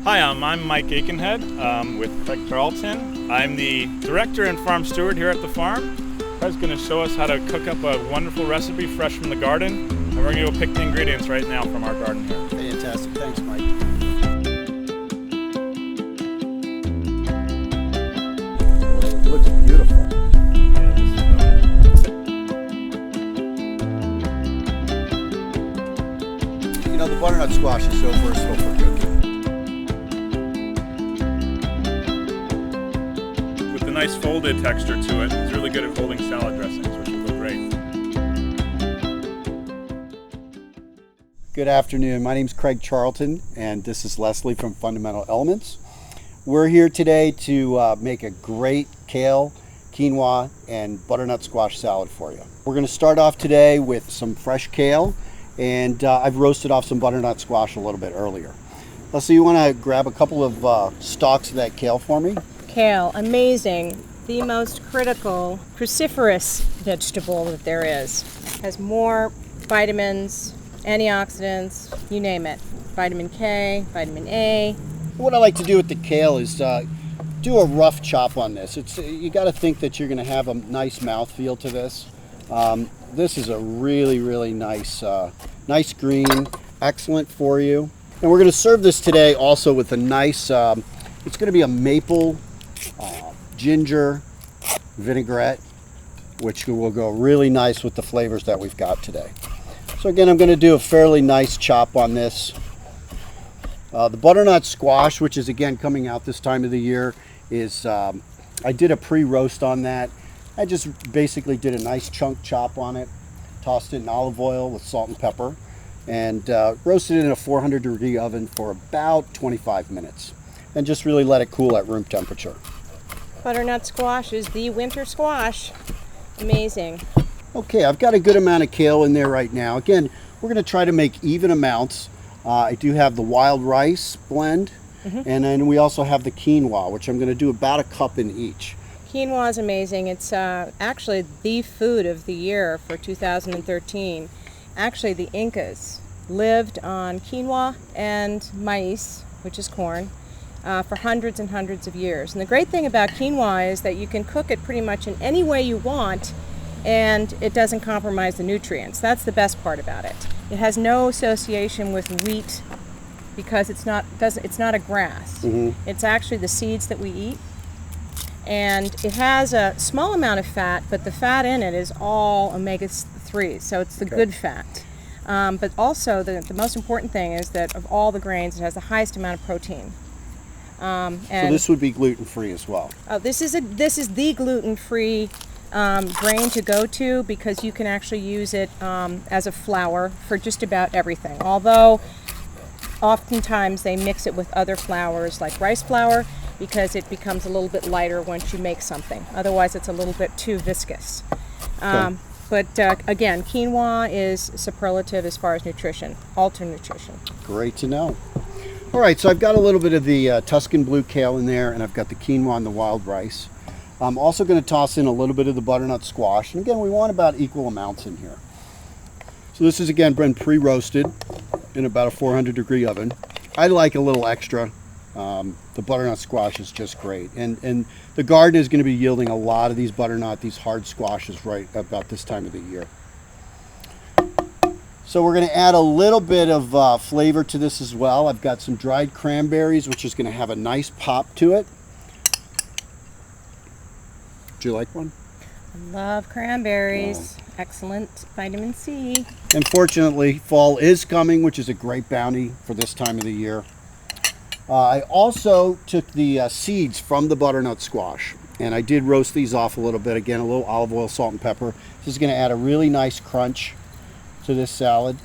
Hi, I'm Mike Aikenhead with Charlton. I'm the director and farm steward here at the farm. Fred's going to show us how to cook up a wonderful recipe fresh from the garden, and we're going to go pick the ingredients right now from our garden here. Fantastic. Thanks, Mike. It looks beautiful. You know, the butternut squash is so versatile for cooking. With the nice folded texture to it, it's really good at holding salad dressings, which will go great. Good afternoon. My name is Craig Charlton, and this is Leslie from Fundamental Elements. We're here today to make a great kale, quinoa, and butternut squash salad for you. We're going to start off today with some fresh kale, and I've roasted off some butternut squash a little bit earlier. Leslie, you want to grab a couple of stalks of that kale for me? Kale, amazing. The most critical cruciferous vegetable that there is. Has more vitamins, antioxidants, you name it. Vitamin K, vitamin A. What I like to do with the kale is do a rough chop on this. You got to think that you're going to have a nice mouthfeel to this. This is a really nice, nice green, excellent for you. And we're going to serve this today also with a nice, it's going to be a maple ginger vinaigrette, which will go really nice with the flavors that we've got today. So again, I'm going to do a fairly nice chop on this. The butternut squash, which is again coming out this time of the year, is I did a pre-roast on that. I just basically did a nice chunk chop on it, tossed it in olive oil with salt and pepper, and roasted it in a 400-degree oven for about 25 minutes. And just really let it cool at room temperature. Butternut squash is the winter squash. Amazing. Okay, I've got a good amount of kale in there right now. Again, we're going to try to make even amounts. I do have the wild rice blend, and then we also have the quinoa, which I'm going to do about a cup in each. Quinoa is amazing. It's actually the food of the year for 2013. Actually, the Incas lived on quinoa and maize, which is corn, for hundreds and hundreds of years. And the great thing about quinoa is that you can cook it pretty much in any way you want, and it doesn't compromise the nutrients. That's the best part about it. It has no association with wheat because it's not a grass. It's actually the seeds that we eat. And it has a small amount of fat, but the fat in it is all omega-3, so it's the good fat. But also, the most important thing is that of all the grains, it has the highest amount of protein. So this would be gluten-free as well. Oh, this is the gluten-free grain to go to, because you can actually use it as a flour for just about everything. Although, oftentimes they mix it with other flours like rice flour, because it becomes a little bit lighter once you make something. Otherwise, it's a little bit too viscous. But again, quinoa is superlative as far as nutrition, alter nutrition. Great to know. All right, so I've got a little bit of the Tuscan blue kale in there, and I've got the quinoa and the wild rice. I'm also going to toss in a little bit of the butternut squash, and again, we want about equal amounts in here. So this is again been pre-roasted in about a 400-degree oven. I like a little extra. The butternut squash is just great, and the garden is going to be yielding a lot of these butternut, these hard squashes right about this time of the year. So we're going to add a little bit of flavor to this as well. I've got some dried cranberries, which is going to have a nice pop to it. Do you like one? I love cranberries. Excellent vitamin C. Unfortunately, fall is coming, which is a great bounty for this time of the year. I also took the seeds from the butternut squash, and I did roast these off a little bit. Again, a little olive oil, salt, and pepper. This is going to add a really nice crunch to this salad.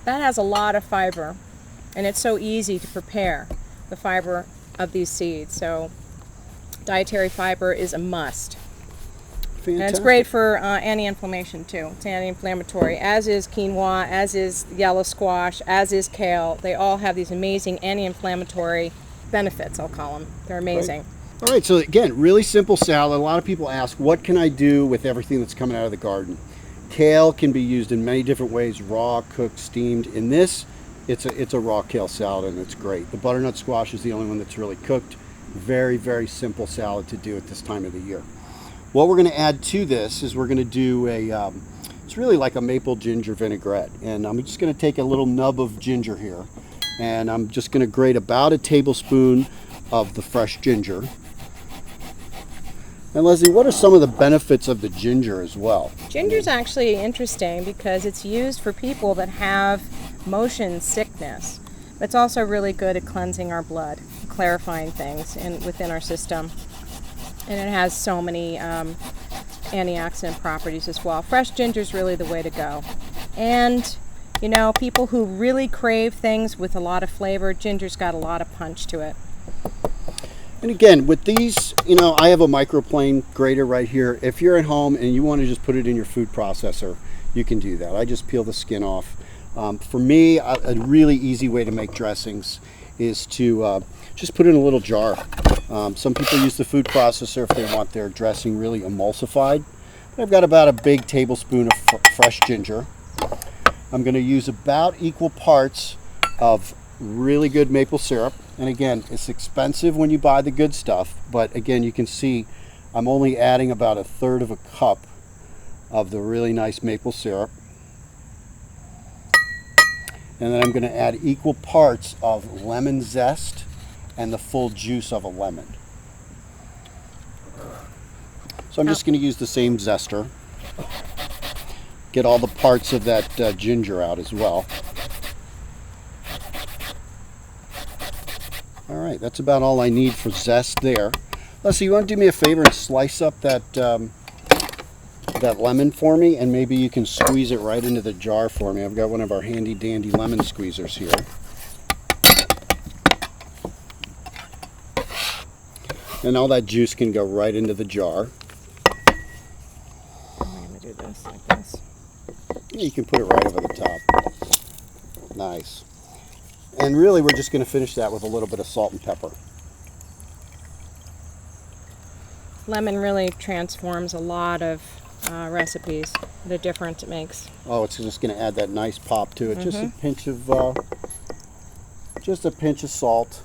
That has a lot of fiber, and it's so easy to prepare, the fiber of these seeds. So dietary fiber is a must. Fantastic. And it's great for anti-inflammation too. It's anti-inflammatory, as is quinoa, as is yellow squash, as is kale. They all have these amazing anti-inflammatory benefits, I'll call them. They're amazing. Right. All right, so again, really simple salad. A lot of people ask, what can I do with everything that's coming out of the garden? Kale can be used in many different ways, raw, cooked, steamed. In this, it's a raw kale salad, and it's great. The butternut squash is the only one that's really cooked. Very, very simple salad to do at this time of the year. What we're going to add to this is we're going to do it's really like a maple ginger vinaigrette. And I'm just going to take a little nub of ginger here, and I'm just going to grate about a tablespoon of the fresh ginger. And Leslie, what are some of the benefits of the ginger as well? Ginger's actually interesting because it's used for people that have motion sickness. But it's also really good at cleansing our blood, clarifying things within our system. And it has so many antioxidant properties as well. Fresh ginger is really the way to go. And, you know, people who really crave things with a lot of flavor, ginger's got a lot of punch to it. And again, with these, you know, I have a microplane grater right here. If you're at home and you want to just put it in your food processor, you can do that. I just peel the skin off. For me, a really easy way to make dressings is to just put it in a little jar. Some people use the food processor if they want their dressing really emulsified. But I've got about a big tablespoon of fresh ginger. I'm going to use about equal parts of really good maple syrup. And again, it's expensive when you buy the good stuff, but again, you can see I'm only adding about 1/3 of a cup of the really nice maple syrup. And then I'm going to add equal parts of lemon zest and the full juice of a lemon. So I'm just going to use the same zester. Get all the parts of that ginger out as well. All right, that's about all I need for zest there. Leslie, you want to do me a favor and slice up that lemon for me, and maybe you can squeeze it right into the jar for me. I've got one of our handy dandy lemon squeezers here. And all that juice can go right into the jar. I'm going to do this like this. You can put it right over the top. Nice. And really, we're just going to finish that with a little bit of salt and pepper. Lemon really transforms a lot of recipes, the difference it makes. Oh, it's just going to add that nice pop to it. Just a pinch of salt,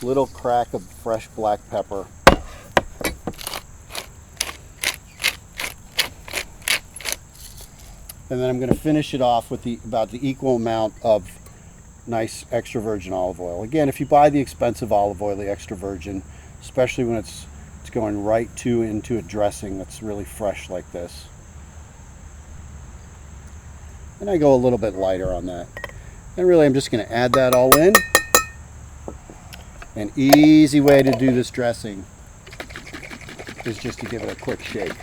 little crack of fresh black pepper. And then I'm going to finish it off with about the equal amount of nice extra virgin olive oil. Again, if you buy the expensive olive oil, the extra virgin, especially when it's going right into a dressing that's really fresh like this. And I go a little bit lighter on that. And really, I'm just going to add that all in. An easy way to do this dressing is just to give it a quick shake.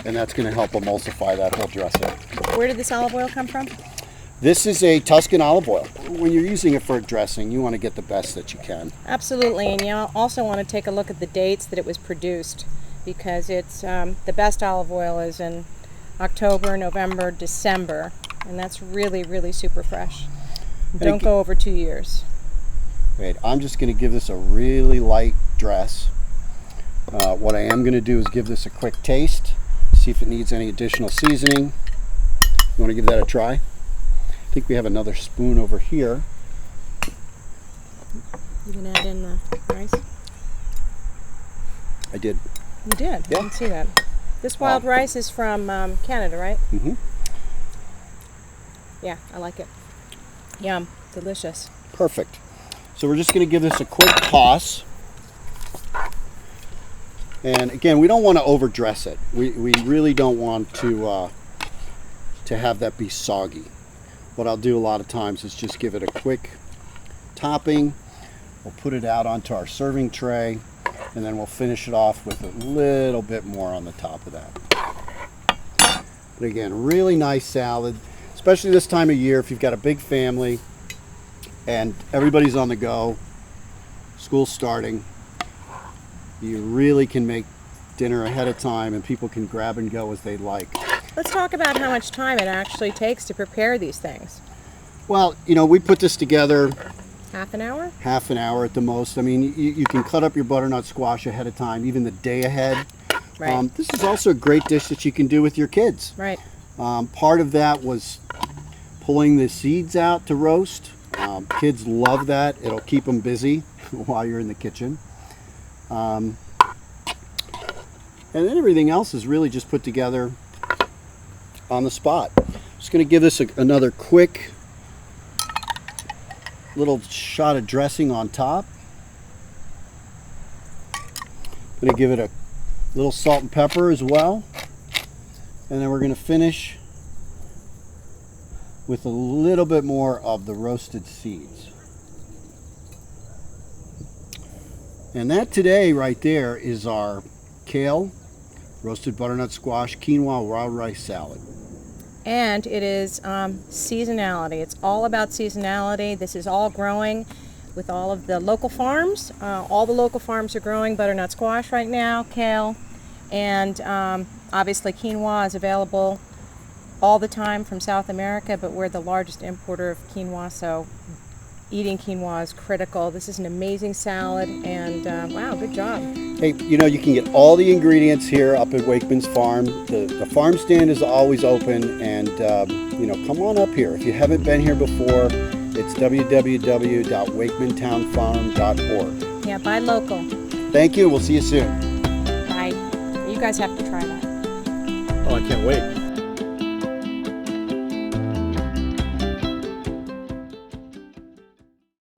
And that's going to help emulsify that whole dressing. Where did this olive oil come from? This is a Tuscan olive oil. When you're using it for a dressing, you want to get the best that you can. Absolutely, and you also want to take a look at the dates that it was produced, because it's the best olive oil is in October, November, December, and that's really, really super fresh. Don't go over 2 years. Right, I'm just going to give this a really light dress. What I am going to do is give this a quick taste, see if it needs any additional seasoning. You want to give that a try? I think we have another spoon over here. You can add in the rice. I did. You did? Yeah. I didn't see that. This wild rice is from Canada, right? Mm-hmm. Yeah, I like it. Yum. Delicious. Perfect. So we're just going to give this a quick toss. And again, we don't want to overdress it. We really don't want to have that be soggy. What I'll do a lot of times is just give it a quick topping. We'll put it out onto our serving tray, and then we'll finish it off with a little bit more on the top of that. But again, really nice salad, especially this time of year if you've got a big family and everybody's on the go, school's starting. You really can make dinner ahead of time and people can grab and go as they like. Let's talk about how much time it actually takes to prepare these things. Well, you know, we put this together Half an hour? half an hour at the most. I mean, you can cut up your butternut squash ahead of time, even the day ahead. Right. This is also a great dish that you can do with your kids. Right. Part of that was pulling the seeds out to roast. Kids love that. It'll keep them busy while you're in the kitchen. And then everything else is really just put together on the spot. Just going to give this another quick little shot of dressing on top. I'm going to give it a little salt and pepper as well. And then we're going to finish with a little bit more of the roasted seeds. And that today right there is our kale, roasted butternut squash, quinoa, wild rice salad. And it is seasonality. It's all about seasonality. This is all growing with all of the local farms. All the local farms are growing butternut squash right now, kale, and obviously quinoa is available all the time from South America, but we're the largest importer of quinoa, so eating quinoa is critical. This is an amazing salad, and wow, good job. Hey, you know, you can get all the ingredients here up at Wakeman's Farm. The farm stand is always open, and you know, come on up here. If you haven't been here before, it's www.wakemantownfarm.org. Yeah, buy local. Thank you. We'll see you soon. Bye. You guys have to try that. Oh, I can't wait.